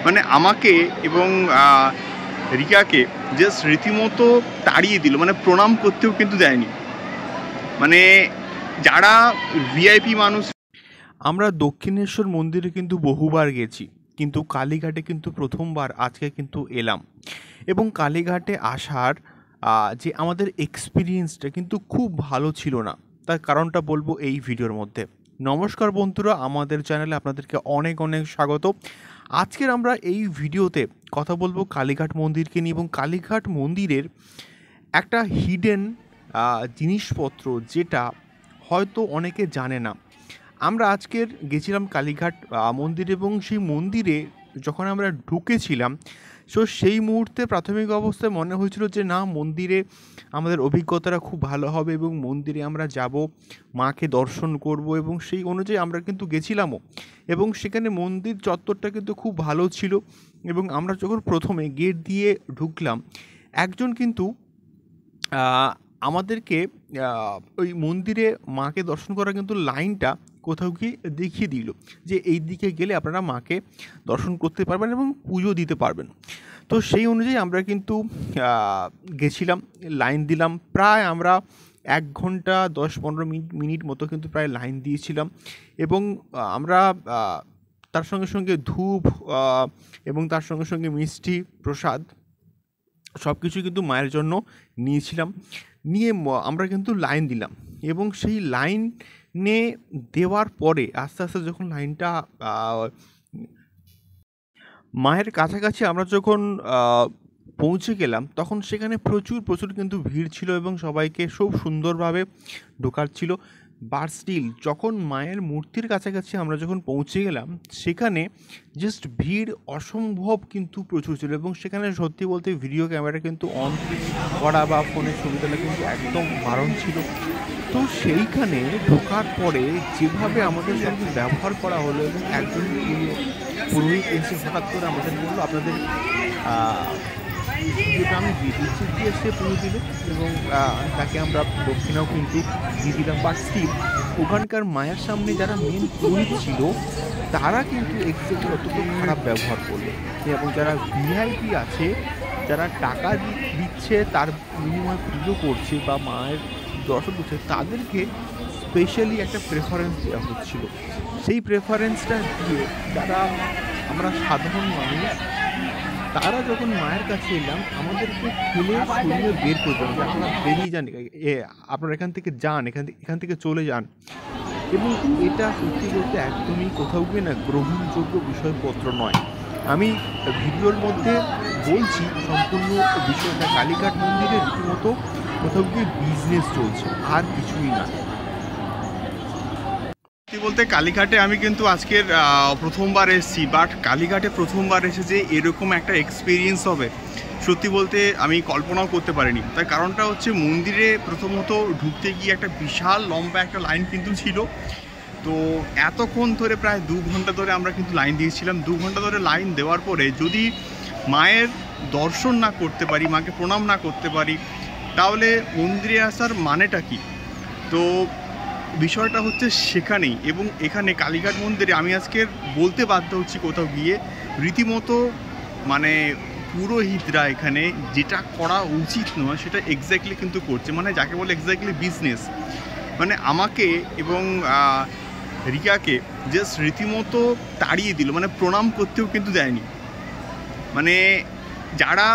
মানে আমাকে এবং রিকাকে জাস্ট রীতিমতো তাড়িয়ে দিল, মানে প্রণাম করতেও কিন্তু দেয়নি। মানে যারা ভিআইপি মানুষ। আমরা দক্ষিণেশ্বর মন্দিরে কিন্তু বহুবার গেছি, কিন্তু কালীঘাটে কিন্তু প্রথমবার আজকে কিন্তু এলাম। এবং কালীঘাটে আসার যে আমাদের এক্সপিরিয়েন্সটা কিন্তু খুব ভালো ছিল না। তার কারণটা বলবো এই ভিডিওর মধ্যে। নমস্কার বন্ধুরা, আমাদের চ্যানেলে আপনাদেরকে অনেক অনেক স্বাগত। আজকের আমরা এই ভিডিওতে কথা বলবো কালীঘাট মন্দিরকে নিয়ে, এবং কালীঘাট মন্দিরের একটা হিডেন জিনিসপত্র যেটা হয়তো অনেকে জানে না। আমরা আজকের গেছিলাম কালীঘাট মন্দির, এবং সেই মন্দিরে যখন আমরা ঢুকেছিলাম, সো সেই মুহূর্তে প্রাথমিক অবস্থায় মনে হয়েছিল যে না, মন্দিরে আমাদের অভিজ্ঞতাটা খুব ভালো হবে এবং মন্দিরে আমরা যাব, মাকে দর্শন করব, এবং সেই অনুযায়ী আমরা কিন্তু গেছিলামও। এবং সেখানে মন্দির চত্বরটা কিন্তু খুব ভালো ছিল। এবং আমরা যখন প্রথমে গেট দিয়ে ঢুকলাম, একজন কিন্তু আমাদেরকে ওই মন্দিরে মাকে দর্শন করা কিন্তু লাইনটা কোথাও গিয়ে দেখিয়ে দিল যে এই দিকে গেলে আপনারা মাকে দর্শন করতে পারবেন এবং পুজো দিতে পারবেন। তো সেই অনুযায়ী আমরা কিন্তু গেছিলাম, লাইন দিলাম। প্রায় আমরা 1 ঘন্টা 10-15 মিনিট মতো কিন্তু প্রায় লাইন দিয়েছিলাম। এবং আমরা তার সঙ্গে সঙ্গে ধূপ এবং তার সঙ্গে সঙ্গে মিষ্টি প্রসাদ সব কিছু কিন্তু মায়ের জন্য নিয়েছিলাম। নিয়ে আমরা কিন্তু লাইন দিলাম, এবং সেই লাইনে দেওয়ার পরে আস্তে আস্তে যখন লাইনটা মায়ের কাছাকাছি আমরা যখন পৌঁছে গেলাম, তখন সেখানে প্রচুর কিন্তু ভিড় ছিল এবং সবাইকে খুব সুন্দরভাবে ঢোকাচ্ছিল। বাট স্টিল যখন মায়ের মূর্তির কাছাকাছি আমরা যখন পৌঁছে গেলাম, সেখানে জাস্ট ভিড় অসম্ভব কিন্তু প্রচুর ছিল। এবং সেখানে সত্যি বলতে ভিডিও ক্যামেরা কিন্তু অন করা বা ফোনের ছবি তোলা কিন্তু একদম বারণ ছিল। তো সেইখানে ঢোকার পরে যেভাবে আমাদের সঙ্গে ব্যবহার করা হলো, এবং একজন পুরোহিত এসে হঠাৎ করে আমাদের বললো আপনাদের যেটা আমি দিয়ে দিচ্ছি, দিয়ে সে পুজো দিল, এবং তাকে আমরা দক্ষিণাও কিন্তু দিয়ে দিলাম। বাট স্টিল ওখানকার মায়ের সামনে যারা মেন পুরোহিত ছিল, তারা কিন্তু এক্সাক্টলি অতটুকু খারাপ ব্যবহার করলো। এবং যারা ভিআইপি আছে, যারা টাকা দিচ্ছে, তার বিনিময়ে পুজো করছে বা মায়ের দর্শন করছে, তাদেরকে স্পেশালি একটা প্রেফারেন্স দেওয়া হচ্ছিল। সেই প্রেফারেন্সটা দিয়ে যারা আমরা সাধারণ মানুষ, তারা যখন মায়ের কাছে এলাম, আমাদেরকে ঠেলে সরিয়ে বের করে দিলাম যে আপনারা বেরিয়ে যান, আপনারা এখান থেকে যান, এখান থেকে চলে যান। এবং এটা সত্যি বলতে একদমই কোথাও গিয়ে না গ্রহণযোগ্য বিষয়পত্র নয়। আমি ভিডিওর মধ্যে বলছি সম্পূর্ণ বিষয়টা, কালীঘাট মন্দিরে রীতিমতো কোথাও গিয়ে বিজনেস চলছে, আর কিছুই না। সত্যি বলতে কালীঘাটে আমি কিন্তু আজকের প্রথমবার এসেছি, বাট কালীঘাটে প্রথমবার এসে যে এরকম একটা এক্সপিরিয়েন্স হবে, সত্যি বলতে আমি কল্পনাও করতে পারিনি। তার কারণটা হচ্ছে মন্দিরে প্রথমত ঢুকতে গিয়ে একটা বিশাল লম্বা একটা লাইন কিন্তু ছিল। তো এতক্ষণ ধরে প্রায় 2 ঘন্টা ধরে আমরা কিন্তু লাইন দিয়েছিলাম। 2 ঘন্টা ধরে লাইন দেওয়ার পরে যদি মায়ের দর্শন না করতে পারি, মাকে প্রণাম না করতে পারি, তাহলে মন্দিরে আসার মানেটা কি? তো বিষয়টা হচ্ছে সেখানেই। এবং এখানে কালীঘাট মন্দিরে আমি আজকের বলতে বাধ্য হচ্ছি কোথাও গিয়ে রীতিমতো মানে পুরোহিতরা এখানে যেটা করা উচিত নয় সেটা এক্স্যাক্টলি কিন্তু করছে, মানে যাকে বলে এক্স্যাক্টলি বিজনেস। মানে আমাকে এবং রিকাকে জাস্ট রীতিমতো তাড়িয়ে দিল, মানে প্রণাম করতেও কিন্তু দেয়নি। মানে যারা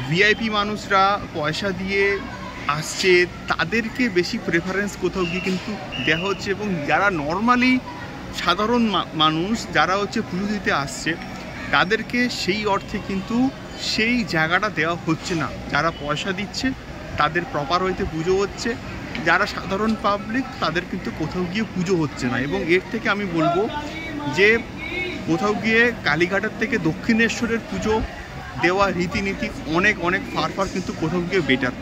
ভিআইপি মানুষরা পয়সা দিয়ে আসছে, তাদেরকে বেশি প্রেফারেন্স কোথাও গিয়ে কিন্তু দেওয়া হচ্ছে। এবং যারা নর্মালি সাধারণ মানুষ, যারা হচ্ছে পুজো দিতে আসছে, তাদেরকে সেই অর্থে কিন্তু সেই জায়গাটা দেওয়া হচ্ছে না। যারা পয়সা দিচ্ছে তাদের প্রপার হইতে পুজো হচ্ছে, যারা সাধারণ পাবলিক তাদের কিন্তু কোথাও গিয়ে পুজো হচ্ছে না। এবং এর থেকে আমি বলবো যে কোথাও গিয়ে কালীঘাটের থেকে দক্ষিণেশ্বরের পুজো দেওয়া রীতিনীতি অনেক ফার কিন্তু কোথাও গিয়ে বেটার।